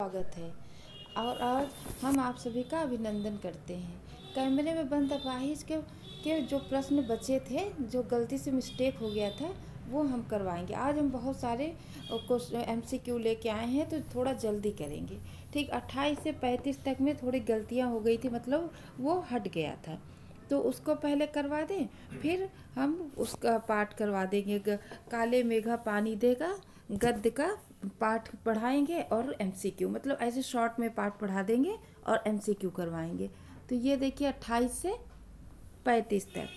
स्वागत है और आज हम आप सभी का अभिनंदन करते हैं। कैमरे में बंद अपाहिज के जो प्रश्न बचे थे, जो गलती से मिस्टेक हो गया था, वो हम करवाएंगे। आज हम बहुत सारे MCQ लेके आए हैं, तो थोड़ा जल्दी करेंगे। ठीक, 28 से 35 तक में थोड़ी गलतियां हो गई थी, मतलब वो हट गया था, तो उसको पहले करवा दें, फिर हम उसका पाठ करवा देंगे। काले मेघा पानी देगा गद्य का पाठ पढ़ाएंगे और MCQ, मतलब ऐसे शॉर्ट में पाठ पढ़ा देंगे और MCQ करवाएंगे। तो ये देखिए 28 से 35 तक।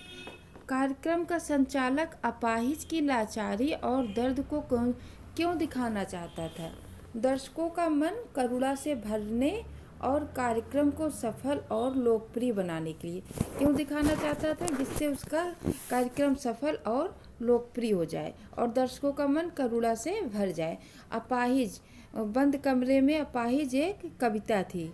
कार्यक्रम का संचालक अपाहिज की लाचारी और दर्द को क्यों दिखाना चाहता था? दर्शकों का मन करुणा से भरने और कार्यक्रम को सफल और लोकप्रिय बनाने के लिए क्यों दिखाना चाहता था, जिससे उसका कार्यक्रम सफल और लोकप्रिय हो जाए और दर्शकों का मन करुणा से भर जाए। अपाहिज, बंद कमरे में अपाहिज एक कविता थी।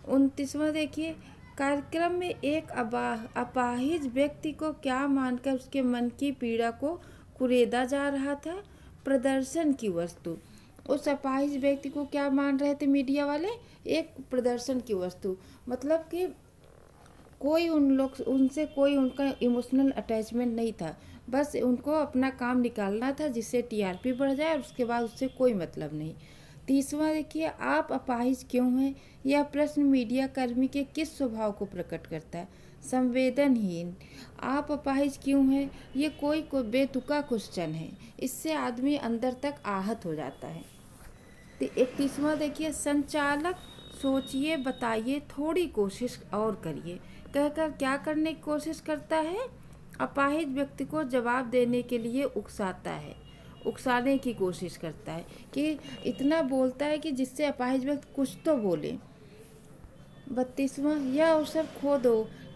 29वां देखिए, कार्यक्रम में एक अपाहिज व्यक्ति को क्या मानकर उसके मन की पीड़ा को कुरेदा जा रहा था? प्रदर्शन की वस्तु। उस अपाहिज व्यक्ति को क्या मान रहे थे मीडिया वाले? एक प्रदर्शन की वस्तु, मतलब कि कोई उनसे कोई उनका इमोशनल अटैचमेंट नहीं था, बस उनको अपना काम निकालना था जिससे TRP बढ़ जाए और उसके बाद उससे कोई मतलब नहीं। 30वां देखिए, आप अपाहिज क्यों हैं? यह प्रश्न मीडिया कर्मी के किस स्वभाव को प्रकट करता है? संवेदनहीन। आप अपाहिज क्यों हैं? ये कोई बेतुका क्वेश्चन है, इससे आदमी अंदर तक आहत हो जाता है। 31वां देखिए, संचालक सोचिए, बताइए, थोड़ी कोशिश और करिए, कहकर क्या करने की कोशिश करता है? अपाहिज व्यक्ति को जवाब देने के लिए उकसाता है, उकसाने की कोशिश करता है कि इतना बोलता है कि जिससे अपाहिज व्यक्ति कुछ तो बोले। 32वां, यह अवसर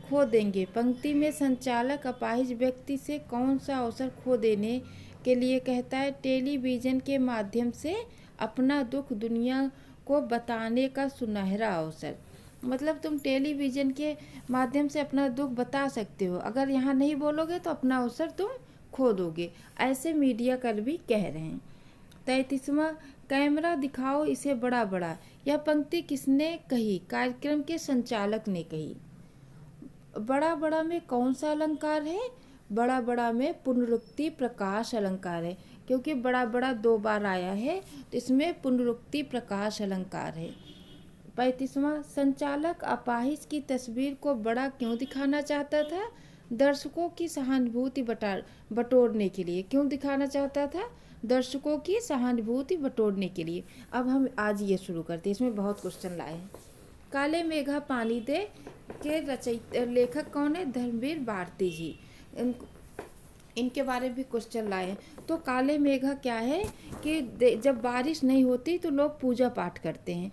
खो देंगे। पंक्ति में संचालक अपाहिज व्यक्ति से कौन सा अवसर खो देने के लिए कहता है? टेलीविज़न के माध्यम से अपना दुख दुनिया को बताने का सुनहरा अवसर। मतलब तुम टेलीविज़न के माध्यम से अपना दुख बता सकते हो, अगर यहाँ नहीं बोलोगे तो अपना अवसर तुम खो दोगे, ऐसे मीडिया कर्मी कह रहे हैं। 33वां, कैमरा दिखाओ इसे बड़ा बड़ा। यह पंक्ति किसने कही? कार्यक्रम के संचालक ने कही। बड़ा बड़ा में कौन सा अलंकार है? बड़ा बड़ा में पुनरुक्ति प्रकाश अलंकार है, क्योंकि बड़ा बड़ा 2 बार आया है, तो इसमें पुनरुक्ति प्रकाश अलंकार है। 35वां, संचालक अपाहिज की तस्वीर को बड़ा क्यों दिखाना चाहता था? दर्शकों की सहानुभूति बटोरने के लिए। क्यों दिखाना चाहता था? दर्शकों की सहानुभूति बटोरने के लिए। अब हम आज ये शुरू करते हैं, इसमें बहुत क्वेश्चन लाए हैं। काले मेघा पानी दे के लेखक कौन है? धर्मवीर भारती जी। इनके बारे में भी क्वेश्चन लाए हैं। तो काले मेघा क्या है कि जब बारिश नहीं होती तो लोग पूजा पाठ करते हैं,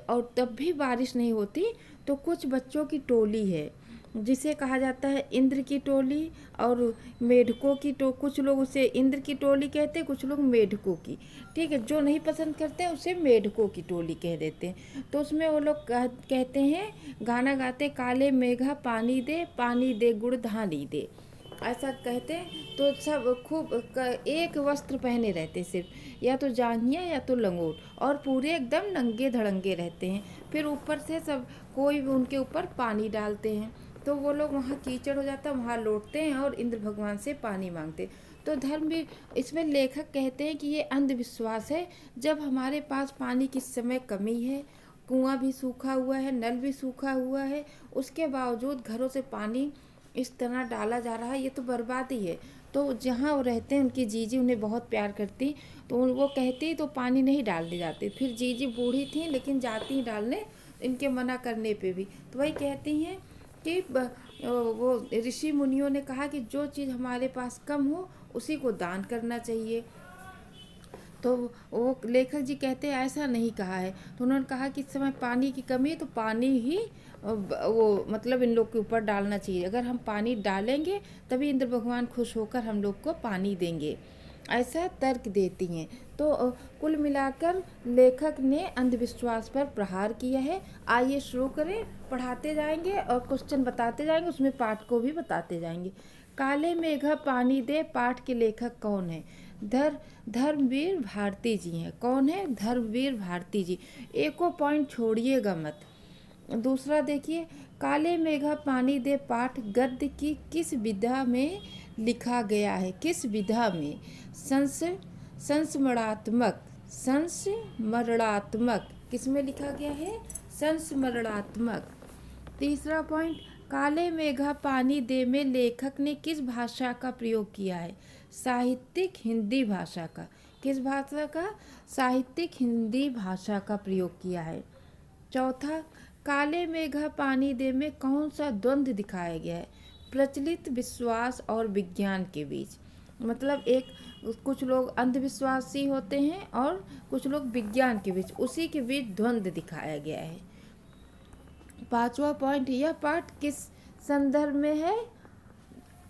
और तब भी बारिश नहीं होती तो कुछ बच्चों की टोली है जिसे कहा जाता है इंद्र की टोली और मेढकों की कुछ लोग उसे इंद्र की टोली कहते हैं, कुछ लोग मेढकों की। ठीक है, जो नहीं पसंद करते हैं उसे मेढकों की टोली कह देते हैं। तो उसमें वो लोग कहते हैं, गाना गाते, काले मेघा पानी दे गुड़ धानी दे, ऐसा कहते हैं। तो सब खूब एक वस्त्र पहने रहते, सिर्फ या तो जांघिया या तो लंगोट, और पूरे एकदम नंगे धड़ंगे रहते हैं। फिर ऊपर से सब कोई भी उनके ऊपर पानी डालते हैं, तो वो लोग वहाँ कीचड़ हो जाता है, वहाँ लौटते हैं और इंद्र भगवान से पानी मांगते। तो धर्म भी, इसमें लेखक कहते हैं कि ये अंधविश्वास है। जब हमारे पास पानी की समय कमी है, कुआं भी सूखा हुआ है, नल भी सूखा हुआ है, उसके बावजूद घरों से पानी इस तरह डाला जा रहा है, ये तो बर्बादी है। तो जहाँ वो रहते हैं, उनकी जीजी उन्हें बहुत प्यार करती, तो वो कहती तो पानी नहीं डालने जाते। फिर जीजी बूढ़ी थी लेकिन जाती डालने, इनके मना करने पे भी। तो वही कहती हैं कि वो ऋषि मुनियों ने कहा कि जो चीज़ हमारे पास कम हो उसी को दान करना चाहिए। तो वो लेखक जी कहते हैं ऐसा नहीं कहा है। तो उन्होंने कहा कि इस समय पानी की कमी है, तो पानी ही वो मतलब इन लोग के ऊपर डालना चाहिए। अगर हम पानी डालेंगे तभी इंद्र भगवान खुश होकर हम लोग को पानी देंगे, ऐसा तर्क देती हैं। तो कुल मिलाकर लेखक ने अंधविश्वास पर प्रहार किया है। आइए शुरू करें, पढ़ाते जाएंगे और क्वेश्चन बताते जाएंगे, उसमें पाठ को भी बताते जाएंगे। काले मेघा पानी दे पाठ के लेखक कौन है? धर्मवीर भारती जी हैं। कौन है? धर्मवीर भारती जी। एको पॉइंट छोड़िएगा मत। दूसरा देखिए, काले मेघा पानी दे पाठ गद्य की किस विधा में लिखा गया है? किस विधा में? संस्मरणात्मक। संस्मरणात्मक किस में लिखा गया है? संस्मरणात्मक। तीसरा पॉइंट, काले मेघा पानी दे में लेखक ने किस भाषा का प्रयोग किया है? साहित्यिक हिंदी भाषा का। किस भाषा का? साहित्यिक हिंदी भाषा का प्रयोग किया है। चौथा, काले मेघा पानी दे में कौन सा द्वंद्व दिखाया गया है? प्रचलित विश्वास और विज्ञान के बीच। मतलब एक कुछ लोग अंधविश्वासी होते हैं और कुछ लोग विज्ञान के बीच, उसी के बीच द्वंद्व दिखाया गया है। पांचवा पॉइंट, यह पाठ किस संदर्भ में है?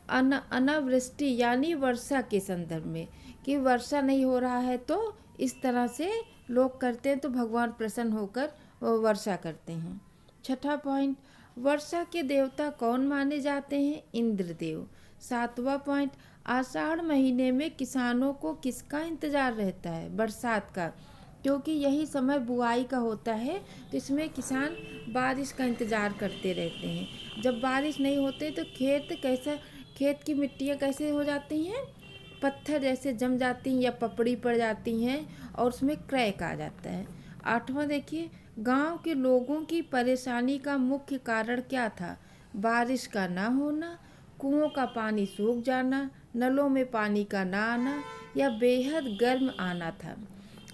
अनावृष्टि यानी वर्षा के संदर्भ में, कि वर्षा नहीं हो रहा है तो इस तरह से लोग करते हैं तो भगवान प्रसन्न होकर वर्षा करते हैं। छठा पॉइंट, वर्षा के देवता कौन माने जाते हैं? इंद्रदेव। सातवां पॉइंट, आषाढ़ महीने में किसानों को किसका इंतजार रहता है? बरसात का, क्योंकि यही समय बुआई का होता है, तो इसमें किसान बारिश का इंतज़ार करते रहते हैं। जब बारिश नहीं होते तो खेत की मिट्टियाँ कैसे हो जाती हैं? पत्थर जैसे जम जाती हैं या पपड़ी पड़ जाती हैं और उसमें क्रैक आ जाता है। आठवां देखिए, गांव के लोगों की परेशानी का मुख्य कारण क्या था? बारिश का ना होना, कुओं का पानी सूख जाना, नलों में पानी का ना आना या बेहद गर्म आना था।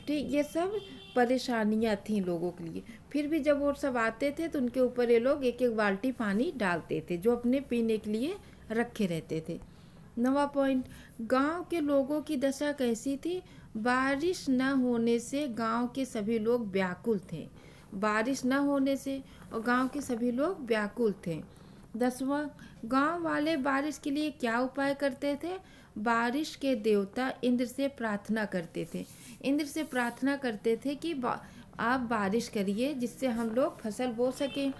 ठीक, ये सब परेशानियां थीं लोगों के लिए। फिर भी जब वो सब आते थे तो उनके ऊपर ये लोग एक एक बाल्टी पानी डालते थे जो अपने पीने के लिए रखे रहते थे। नवा पॉइंट, गांव के लोगों की दशा कैसी थी? बारिश न होने से गांव के सभी लोग व्याकुल थे। बारिश न होने से और गांव के सभी लोग व्याकुल थे। 10वां, गांव वाले बारिश के लिए क्या उपाय करते थे? बारिश के देवता इंद्र से प्रार्थना करते थे। इंद्र से प्रार्थना करते थे कि आप बारिश करिए जिससे हम लोग फसल बो सकें।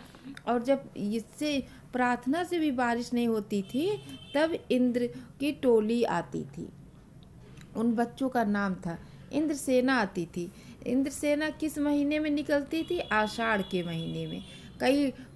और जब इससे प्रार्थना से भी बारिश नहीं होती थी तब इंद्र की टोली आती थी। उन बच्चों का नाम था इंद्रसेना आती थी। इंद्रसेना किस महीने में निकलती थी? आषाढ़ के महीने में।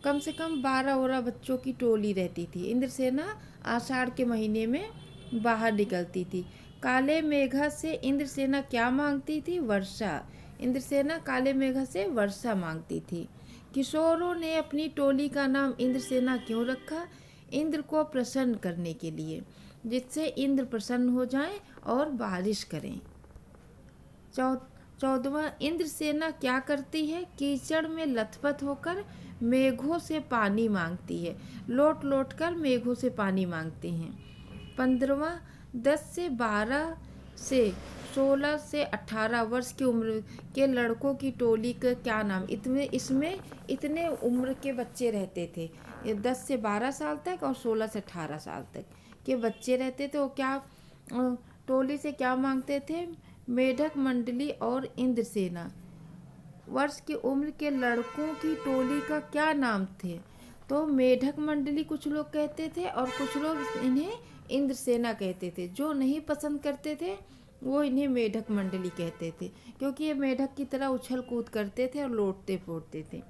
कम से कम 12 बच्चों की टोली रहती थी। इंद्रसेना आषाढ़ के महीने में बाहर निकलती थी। काले मेघा से इंद्रसेना क्या मांगती थी? वर्षा। इंद्रसेना काले मेघा से वर्षा मांगती थी। किशोरों ने अपनी टोली का नाम इंद्रसेना क्यों रखा? इंद्र को प्रसन्न करने के लिए, जिससे इंद्र प्रसन्न हो जाएं और बारिश करें। 14वां, इंद्रसेना क्या करती है? कीचड़ में लथपथ होकर मेघों से पानी मांगती है। लौट लौट कर मेघों से पानी मांगते हैं। 15वां, 10 से 12 से 16 से 18 वर्ष की उम्र के लड़कों की टोली का क्या नाम? इसमें इतने उम्र के बच्चे रहते थे, 10 से 12 साल तक और 16 से 18 साल तक के बच्चे रहते थे। वो क्या टोली से क्या मांगते थे? मेढक मंडली और इंद्रसेना। वर्ष की उम्र के लड़कों की टोली का क्या नाम थे? तो मेढक मंडली कुछ लोग कहते थे और कुछ लोग इन्हें इंद्रसेना कहते थे। जो नहीं पसंद करते थे वो इन्हें मेढक मंडली कहते थे, क्योंकि ये मेढक की तरह उछल कूद करते थे और लोटते फोड़ते थे।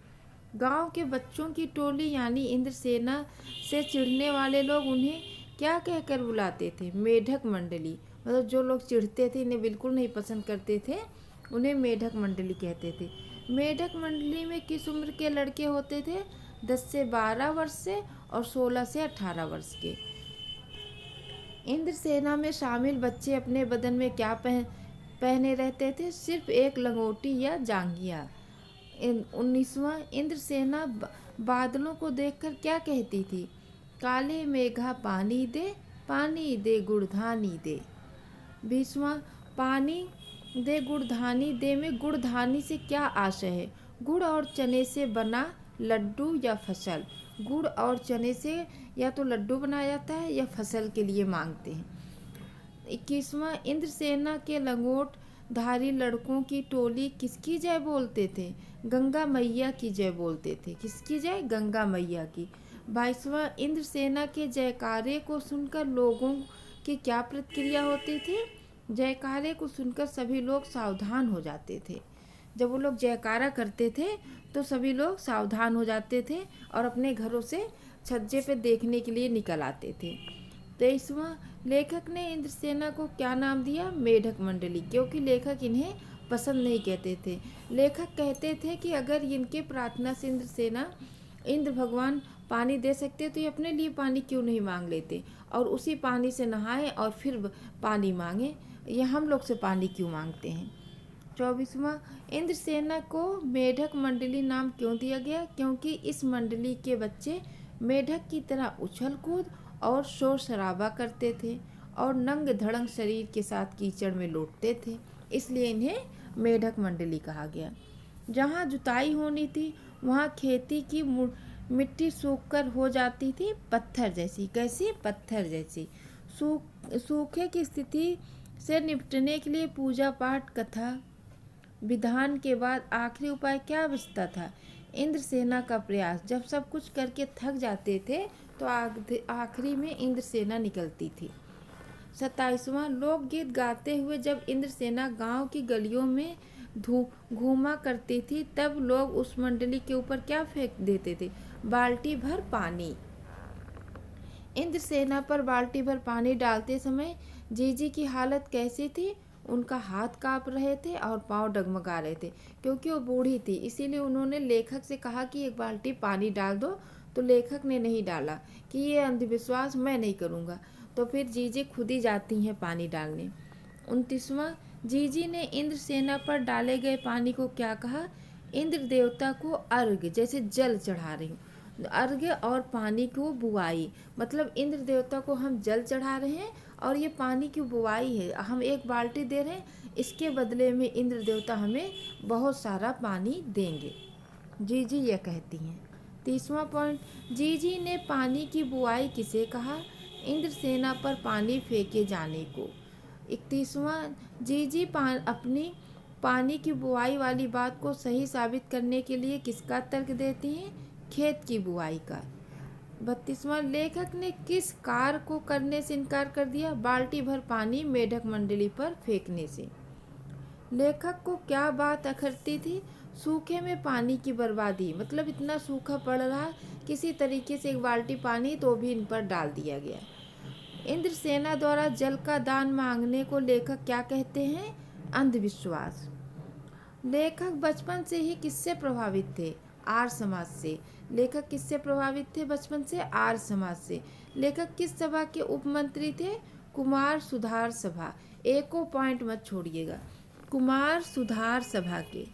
गांव के बच्चों की टोली यानी इंद्रसेना से चिढ़ने वाले लोग उन्हें क्या कहकर बुलाते थे? मेढक मंडली। मतलब जो लोग चिढ़ते थे, इन्हें बिल्कुल नहीं पसंद करते थे, उन्हें मेढक मंडली कहते थे। मेढक मंडली में किस उम्र के लड़के होते थे? 10 से 12 वर्ष से और 16 से 18 वर्ष के। इंद्रसेना में शामिल बच्चे अपने बदन में क्या पहने रहते थे? सिर्फ एक लंगोटी या जांघिया। 19वां, इंद्रसेना बादलों को देखकर क्या कहती थी? काले मेघा पानी दे गुड़धानी दे। 20वां, पानी दे गुड़धानी दे में गुड़धानी से क्या आशय है? गुड़ और चने से बना लड्डू या फसल। गुड़ और चने से या तो लड्डू बनाया जाता है या फसल के लिए मांगते हैं। 21वां, इंद्रसेना के लंगोट धारी लड़कों की टोली किसकी जय बोलते थे? गंगा मैया की जय बोलते थे। किसकी जय? गंगा मैया की। 22वां, इंद्रसेना के जयकारे को सुनकर लोगों की क्या प्रतिक्रिया होती थी? जयकारे को सुनकर सभी लोग सावधान हो जाते थे। जब वो लोग जयकारा करते थे तो सभी लोग सावधान हो जाते थे और अपने घरों से छज्जे पे देखने के लिए निकल आते थे। 23वां, लेखक ने इंद्रसेना को क्या नाम दिया? मेढक मंडली, क्योंकि लेखक इन्हें पसंद नहीं कहते थे। लेखक कहते थे कि अगर इनके प्रार्थना से इंद्र भगवान पानी दे सकते तो ये अपने लिए पानी क्यों नहीं मांग लेते और उसी पानी से नहाएं और फिर पानी मांगे, ये हम लोग से पानी क्यों मांगते हैं। 24वां, इंद्रसेना को मेढक मंडली नाम क्यों दिया गया? क्योंकि इस मंडली के बच्चे मेढक की तरह उछल कूद और शोर शराबा करते थे और नंग धड़ंग शरीर के साथ कीचड़ में लौटते थे, इसलिए इन्हें मेढक मंडली कहा गया। जहाँ जुताई होनी थी वहाँ खेती की मिट्टी सूखकर हो जाती थी पत्थर जैसी। कैसी? पत्थर जैसी। सूखे की स्थिति से निपटने के लिए पूजा पाठ कथा विधान के बाद आखिरी उपाय क्या बचता था? इंद्रसेना का प्रयास। जब सब कुछ करके थक जाते थे तो आखिरी में इंद्रसेना निकलती थी। 27वां, लोकगीत गाते हुए जब इंद्रसेना गांव की गलियों में घूमा करती थी तब लोग उस मंडली के ऊपर क्या फेंक देते थे? बाल्टी भर पानी। इंद्रसेना पर बाल्टी भर पानी डालते समय जीजी की हालत कैसी थी? उनका हाथ कांप रहे थे और पांव डगमगा रहे थे, क्योंकि वो बूढ़ी थी। इसीलिए उन्होंने लेखक से कहा कि एक बाल्टी पानी डाल दो, तो लेखक ने नहीं डाला कि ये अंधविश्वास, मैं नहीं करूँगा। तो फिर जीजी खुद ही जाती हैं पानी डालने। 29वां, जीजी ने इंद्रसेना पर डाले गए पानी को क्या कहा? इंद्र देवता को अर्घ, जैसे जल चढ़ा रही हूँ। अर्घ और पानी को बुआई, मतलब इंद्र देवता को हम जल चढ़ा रहे हैं और ये पानी की बुआई है। हम एक बाल्टी दे रहे हैं, इसके बदले में इंद्र देवता हमें बहुत सारा पानी देंगे, जीजी ये कहती हैं। 30वां पॉइंट, जीजी ने पानी की बुआई किसे कहा? इंद्रसेना पर पानी फेंके जाने को। 31वां, जीजी अपनी पानी की बुआई वाली बात को सही साबित करने के लिए किसका तर्क देती हैं? खेत की बुआई का। 32वां, लेखक ने किस कार्य को करने से इनकार कर दिया? बाल्टी भर पानी मेढक मंडली पर फेंकने से। लेखक को क्या बात अखरती थी? सूखे में पानी की बर्बादी, मतलब इतना सूखा पड़ रहा, किसी तरीके से एक बाल्टी पानी तो भी इन पर डाल दिया गया। इंद्रसेना द्वारा जल का दान मांगने को लेखक क्या कहते हैं? अंधविश्वास। लेखक बचपन से ही किससे प्रभावित थे? आर्य समाज से। लेखक किससे प्रभावित थे बचपन से? आर्य समाज से। लेखक किस सभा के उपमंत्री थे? कुमार सुधार सभा। एको पॉइंट मत छोड़िएगा, कुमार सुधार सभा के।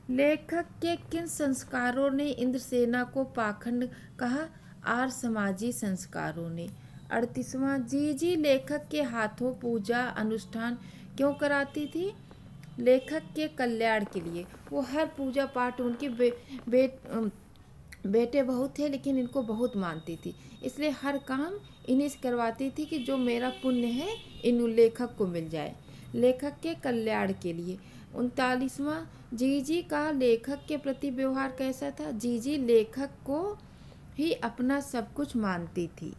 लेखक के किन संस्कारों ने इंद्रसेना को पाखंड कहा? आर्य समाजी संस्कारों ने। 38वां, जीजी लेखक के हाथों पूजा अनुष्ठान क्यों कराती थी? लेखक के कल्याण के लिए। वो हर पूजा पाठ, उनके बेटे बहुत थे लेकिन इनको बहुत मानती थी, इसलिए हर काम इन्हीं से करवाती थी कि जो मेरा पुण्य है इन लेखक को मिल जाए, लेखक के कल्याण के लिए। 39वां, जीजी का लेखक के प्रति व्यवहार कैसा था? जीजी लेखक को ही अपना सब कुछ मानती थी।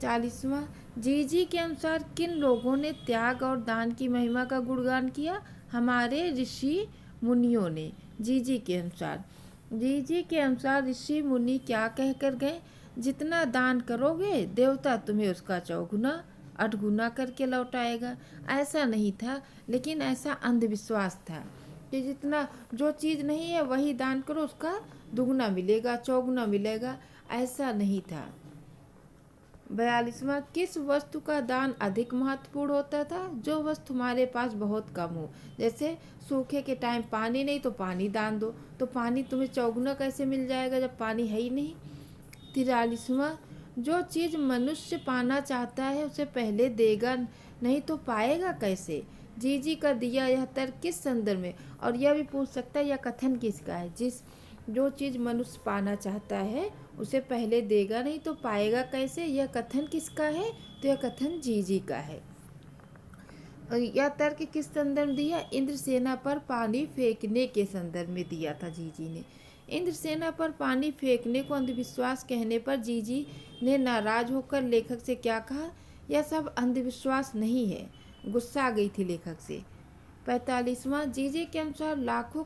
40वां, जीजी के अनुसार किन लोगों ने त्याग और दान की महिमा का गुणगान किया? हमारे ऋषि मुनियों ने। जीजी के अनुसार ऋषि मुनि क्या कहकर गए? जितना दान करोगे देवता तुम्हें उसका 4 गुना 8 गुना करके लौटाएगा। ऐसा नहीं था, लेकिन ऐसा अंधविश्वास था कि जितना, जो चीज़ नहीं है वही दान करो, उसका दुगुना मिलेगा, 4 गुना मिलेगा, ऐसा नहीं था। 42वां, किस वस्तु का दान अधिक महत्वपूर्ण होता था? जो वस्तु तुम्हारे पास बहुत कम हो। जैसे सूखे के टाइम पानी नहीं तो पानी दान दो, तो पानी तुम्हें 4 गुना कैसे मिल जाएगा जब पानी है ही नहीं। 43वां, जो चीज़ मनुष्य पाना चाहता है उसे पहले देगा नहीं तो पाएगा कैसे? जीजी का दिया यह तर्क किस संदर्भ में? और यह भी पूछ सकता है यह कथन किसका है? जो चीज़ मनुष्य पाना चाहता है उसे पहले देगा नहीं तो पाएगा कैसे, यह कथन किसका है? तो यह कथन जीजी का है। और यह तर्क किस संदर्भ दिया? इंद्रसेना पर पानी फेंकने के संदर्भ में दिया था जीजी ने। इंद्रसेना पर पानी फेंकने को अंधविश्वास कहने पर जीजी ने नाराज होकर लेखक से क्या कहा? यह सब अंधविश्वास नहीं है, गुस्सा आ गई थी लेखक से। 45वां, जीजे के अनुसार लाखों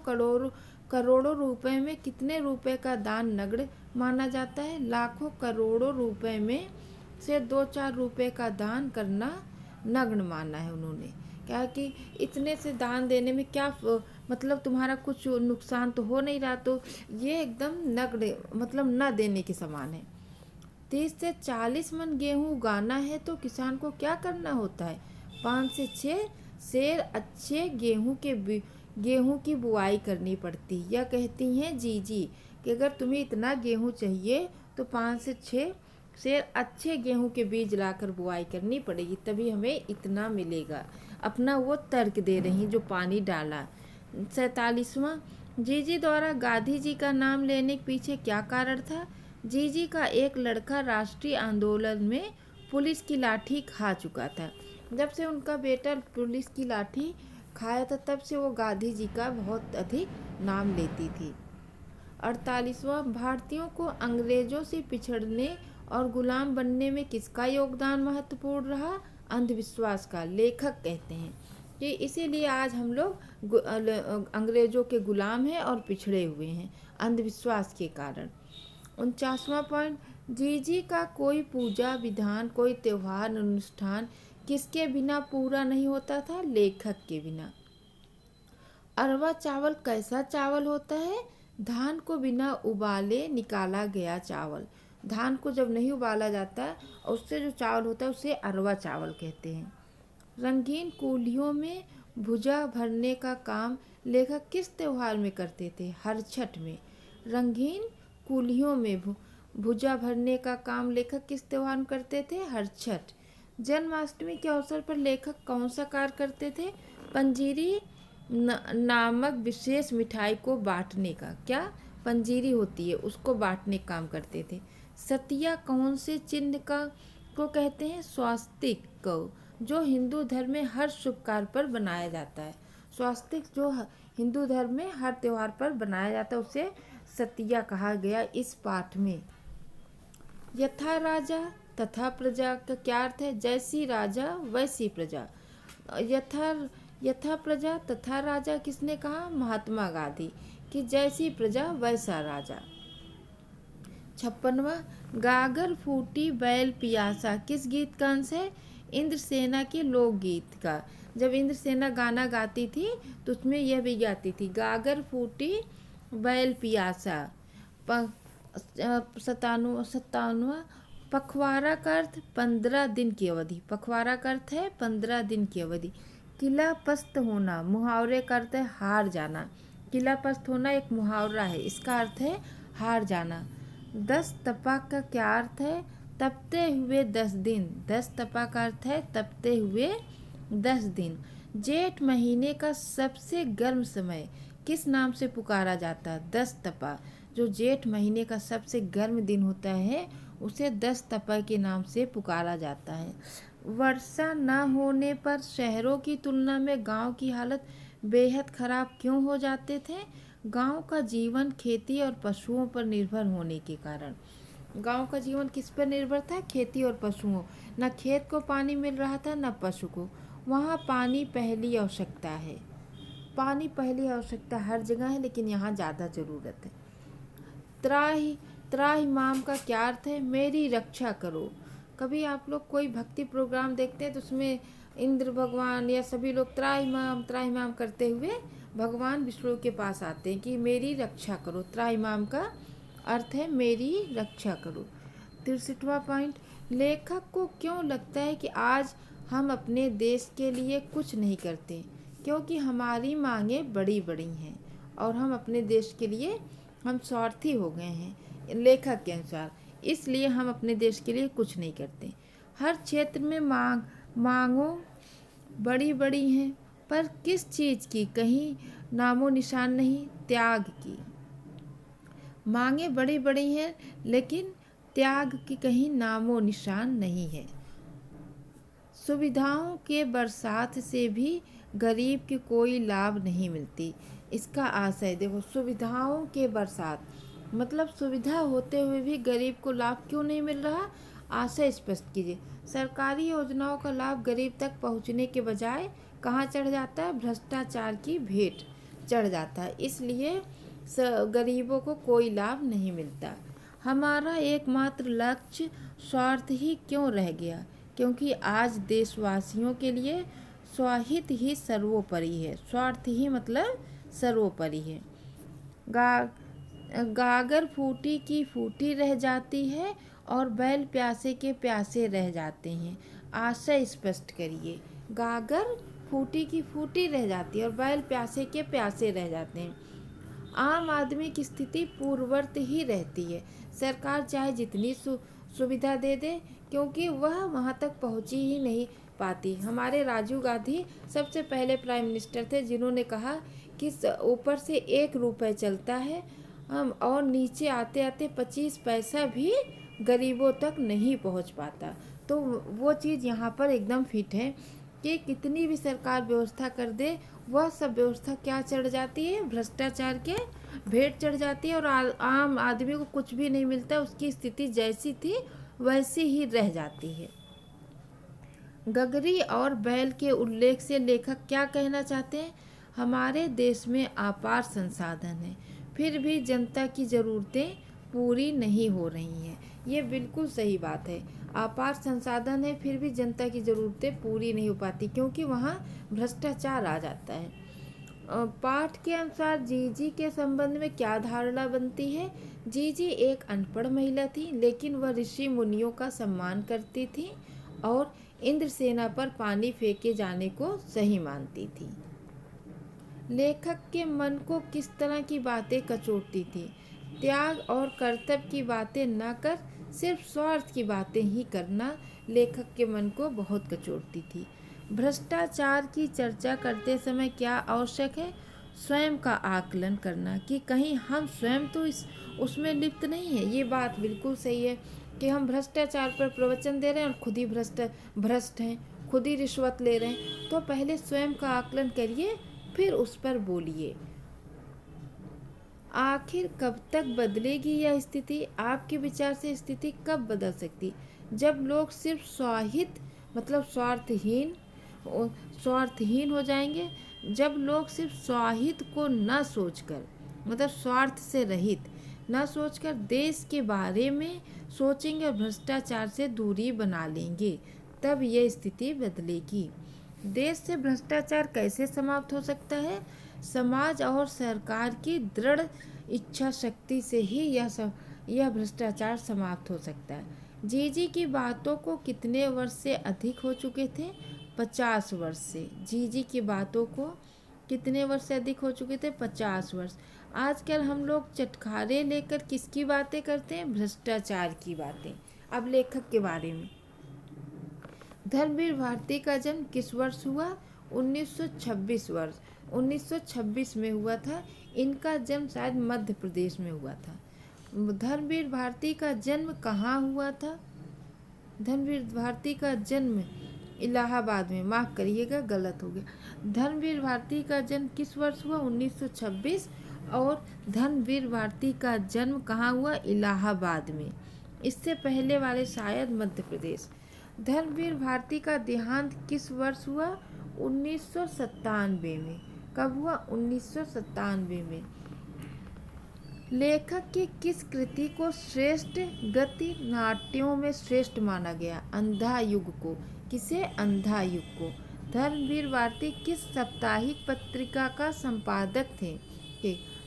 करोड़ों रुपए में कितने रुपए का दान नगण्य माना जाता है? लाखों करोड़ों रुपए में से 2-4 रुपए का दान करना नग्न माना है उन्होंने। क्या कि इतने से दान देने में क्या मतलब तुम्हारा कुछ नुकसान तो हो नहीं रहा, तो ये एकदम नग्न मतलब न देने के समान है। 30 से 40 मन गेहूँ उगाना है तो किसान को क्या करना होता है? 5 से 6 सेर अच्छे गेहूँ की बुआई करनी पड़ती। यह कहती हैं जीजी कि अगर तुम्हें इतना गेहूँ चाहिए तो 5 से 6 सेर अच्छे गेहूँ के बीज लाकर बुआई करनी पड़ेगी, तभी हमें इतना मिलेगा। अपना वो तर्क दे रही जो पानी डाला। 47वां, जीजी द्वारा गांधी जी का नाम लेने के पीछे क्या कारण था? जीजी का एक लड़का राष्ट्रीय आंदोलन में पुलिस की लाठी खा चुका था। जब से उनका बेटा पुलिस की लाठी खाया था तब से वो गांधी जी का बहुत अधिक नाम लेती थी। 48वां, भारतीयों को अंग्रेजों से पिछड़ने और गुलाम बनने में किसका योगदान महत्वपूर्ण रहा? अंधविश्वास का। लेखक कहते हैं कि इसीलिए आज हम लोग अंग्रेजों के गुलाम हैं और पिछड़े हुए हैं अंधविश्वास के कारण। 49वां पॉइंट, जीजी का कोई पूजा विधान, कोई त्योहार अनुष्ठान किसके बिना पूरा नहीं होता था? लेखक के बिना। अरवा चावल कैसा चावल होता है? धान को बिना उबाले निकाला गया चावल। धान को जब नहीं उबाला जाता और उससे जो चावल होता है उसे अरवा चावल कहते हैं। रंगीन कुलियों में भुजा भरने का काम लेखक किस त्योहार में करते थे? हर छठ में। रंगीन कुलियों में भुजा भरने का काम लेखक किस त्योहार में करते थे? हर छठ। जन्माष्टमी के अवसर पर लेखक कौन सा कार्य करते थे? पंजीरी नामक विशेष मिठाई को बांटने का। क्या? पंजीरी होती है उसको बांटने का काम करते थे। सतिया कौन से चिन्ह को कहते हैं? स्वास्तिक को, जो हिंदू धर्म में हर शुभ कार्य पर बनाया जाता है। स्वास्तिक जो हिंदू धर्म में हर त्योहार पर बनाया जाता है उसे सतिया कहा गया इस पाठ में। यथा राजा तथा प्रजा का क्या अर्थ है? जैसी राजा वैसी प्रजा। यथा प्रजा तथा राजा किसने कहा? महात्मा गांधी, कि जैसी प्रजा वैसा राजा। 56वां, गागर फूटी बैल पियासा किस गीत का अंश है? इंद्रसेना के लोकगीत का। जब इंद्रसेना गाना गाती थी तो उसमें यह भी गाती थी, गागर फूटी बैल पियासा। 57वां, पखवाड़ा का अर्थ 15 दिन की अवधि। पखवाड़ा का अर्थ है 15 दिन की अवधि। किला पस्त होना मुहावरे का अर्थ है हार जाना। किला पस्त होना एक मुहावरा है, इसका अर्थ है हार जाना। 10 तपा का क्या अर्थ है? तपते हुए 10 दिन। 10 तपा का अर्थ है तपते हुए 10 दिन। जेठ महीने का सबसे गर्म समय किस नाम से पुकारा जाता है? 10 तपा। जो जेठ महीने का सबसे गर्म दिन होता है उसे 10 तपा के नाम से पुकारा जाता है। वर्षा न होने पर शहरों की तुलना में गांव की हालत बेहद खराब क्यों हो जाते थे? गांव का जीवन खेती और पशुओं पर निर्भर होने के कारण। गांव का जीवन किस पर निर्भर था? खेती और पशुओं। न खेत को पानी मिल रहा था न पशु को। वहाँ पानी पहली आवश्यकता है। पानी पहली आवश्यकता हर जगह है लेकिन यहाँ ज़्यादा ज़रूरत है। त्राहि माम का क्या अर्थ है? मेरी रक्षा करो। कभी आप लोग कोई भक्ति प्रोग्राम देखते हैं तो उसमें इंद्र भगवान या सभी लोग त्राहि माम करते हुए भगवान विष्णु के पास आते हैं कि मेरी रक्षा करो। त्राहि माम का अर्थ है मेरी रक्षा करो। 63वां पॉइंट, लेखक को क्यों लगता है कि आज हम अपने देश के लिए कुछ नहीं करते? क्योंकि हमारी मांगें बड़ी बड़ी हैं और हम अपने देश के लिए हम स्वार्थी हो गए हैं लेखक के अनुसार, इसलिए हम अपने देश के लिए कुछ नहीं करते। हर क्षेत्र में मांगों बड़ी बड़ी हैं पर किस चीज़ की कहीं नामो निशान नहीं? त्याग की। मांगें बड़ी बड़ी हैं लेकिन त्याग की कहीं नामो निशान नहीं है। सुविधाओं के बरसात से भी गरीब के कोई लाभ नहीं मिलती। इसका आशय देखो, सुविधाओं के बरसात मतलब सुविधा होते हुए भी गरीब को लाभ क्यों नहीं मिल रहा? आशय स्पष्ट कीजिए। सरकारी योजनाओं का लाभ गरीब तक पहुंचने के बजाय कहाँ चढ़ जाता है? भ्रष्टाचार की भेंट चढ़ जाता है, इसलिए गरीबों को कोई लाभ नहीं मिलता। हमारा एकमात्र लक्ष्य स्वार्थ ही क्यों रह गया? क्योंकि आज देशवासियों के लिए स्वाहित ही सर्वोपरि है। स्वार्थ ही मतलब सर्वोपरि है। गागर फूटी की फूटी रह जाती है और बैल प्यासे के प्यासे रह जाते हैं। आशय स्पष्ट करिए। गागर फूटी की फूटी रह जाती है और बैल प्यासे के प्यासे रह जाते हैं। आम आदमी की स्थिति पूर्ववत ही रहती है। सरकार चाहे जितनी सुविधा दे दे, क्योंकि वह वहाँ तक पहुँची ही नहीं पाती। हमारे राजीव गांधी सबसे पहले प्राइम मिनिस्टर थे जिन्होंने कहा कि ऊपर से 1 रुपये चलता है और नीचे आते आते 25 पैसा भी गरीबों तक नहीं पहुंच पाता। तो वो चीज़ यहाँ पर एकदम फिट है कि कितनी भी सरकार व्यवस्था कर दे, वह सब व्यवस्था क्या चढ़ जाती है? भ्रष्टाचार के भेंट चढ़ जाती है और आम आदमी को कुछ भी नहीं मिलता। उसकी स्थिति जैसी थी वैसी ही रह जाती है। गगरी और बैल के उल्लेख से लेखक क्या कहना चाहते हैं? हमारे देश में अपार संसाधन है, फिर भी जनता की ज़रूरतें पूरी नहीं हो रही हैं। ये बिल्कुल सही बात है। अपार संसाधन है, फिर भी जनता की ज़रूरतें पूरी नहीं हो पाती, क्योंकि वहाँ भ्रष्टाचार आ जाता है। पाठ के अनुसार जीजी के संबंध में क्या धारणा बनती है? जीजी एक अनपढ़ महिला थी, लेकिन वह ऋषि मुनियों का सम्मान करती थी और इंद्रसेना पर पानी फेंके जाने को सही मानती थी। लेखक के मन को किस तरह की बातें कचोटती थी? त्याग और कर्तव्य की बातें न कर सिर्फ स्वार्थ की बातें ही करना लेखक के मन को बहुत कचोटती थी। भ्रष्टाचार की चर्चा करते समय क्या आवश्यक है? स्वयं का आकलन करना कि कहीं हम स्वयं तो उसमें लिप्त नहीं है। ये बात बिल्कुल सही है कि हम भ्रष्टाचार पर प्रवचन दे रहे हैं और खुद ही भ्रष्ट हैं, खुद ही रिश्वत ले रहे हैं। तो पहले स्वयं का आकलन करिए, फिर उस पर बोलिए। आखिर कब तक बदलेगी यह स्थिति? आपके विचार से स्थिति कब बदल सकती? जब लोग सिर्फ स्वाहित मतलब स्वार्थहीन हो जाएंगे। जब लोग सिर्फ स्वाहित को न सोचकर मतलब स्वार्थ से रहित न सोचकर देश के बारे में सोचेंगे और भ्रष्टाचार से दूरी बना लेंगे, तब यह स्थिति बदलेगी। देश से भ्रष्टाचार कैसे समाप्त हो सकता है? समाज और सरकार की दृढ़ इच्छा शक्ति से ही यह भ्रष्टाचार समाप्त हो सकता है। जीजी की बातों को कितने वर्ष से अधिक हो चुके थे? 50 वर्ष से। जीजी की बातों को कितने वर्ष से अधिक हो चुके थे? 50 वर्ष। आजकल हम लोग चटखारे लेकर किसकी बातें करते हैं? भ्रष्टाचार की बातें। अब लेखक के बारे में। धर्मवीर भारती का जन्म किस वर्ष हुआ? 1926 वर्ष 1926 में हुआ था। इनका जन्म शायद मध्य प्रदेश में हुआ था। धर्मवीर भारती का जन्म कहाँ हुआ था? धर्मवीर भारती का जन्म इलाहाबाद में। माफ़ करिएगा, गलत हो गया। धर्मवीर भारती का जन्म किस वर्ष हुआ? 1926। और धर्मवीर भारती का जन्म कहाँ हुआ? इलाहाबाद में। इससे पहले वाले शायद मध्य प्रदेश। धर्मवीर भारती का देहांत किस वर्ष हुआ? 1997 में। कब हुआ? 1997 में। लेखक की किस कृति को श्रेष्ठ गति नाट्यों में श्रेष्ठ माना गया? अंधा युग को। किसे? अंधा युग को। धर्मवीर भारती किस साप्ताहिक पत्रिका का संपादक थे?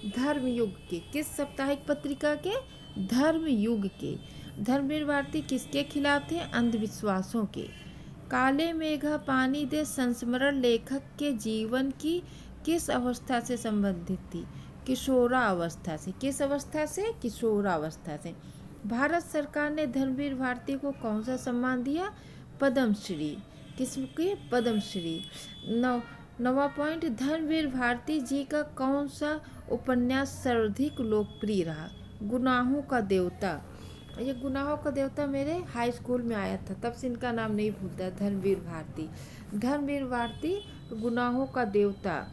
धर्मयुग के। किस साप्ताहिक पत्रिका के? धर्मयुग के। धर्मवीर भारती किसके खिलाफ थे? अंधविश्वासों के। काले मेघा पानी दे संस्मरण लेखक के जीवन की किस अवस्था से संबंधित थी? किशोरावस्था से। किस अवस्था से? किशोरावस्था से। भारत सरकार ने धर्मवीर भारती को कौन सा सम्मान दिया? पद्मश्री। किसके? पद्मश्री। 9वां पॉइंट, धर्मवीर भारती जी का कौन सा उपन्यास सर्वाधिक लोकप्रिय रहा? गुनाहों का देवता। ये गुनाहों का देवता मेरे हाई स्कूल में आया था, तब से इनका नाम नहीं भूलता। धर्मवीर भारती। धर्मवीर भारती गुनाहों का देवता।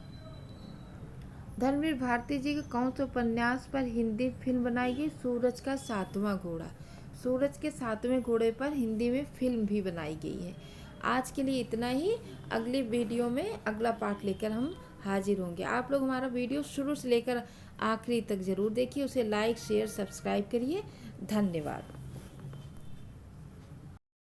धर्मवीर भारती जी के कौन से उपन्यास पर हिंदी फिल्म बनाई गई? सूरज का 7वां घोड़ा। सूरज के सातवें घोड़े पर हिंदी में फिल्म भी बनाई गई है। आज के लिए इतना ही। अगली वीडियो में अगला पार्ट लेकर हम हाजिर होंगे। आप लोग हमारा वीडियो शुरू से लेकर आखिरी तक ज़रूर देखिए, उसे लाइक शेयर सब्सक्राइब करिए। धन्यवाद।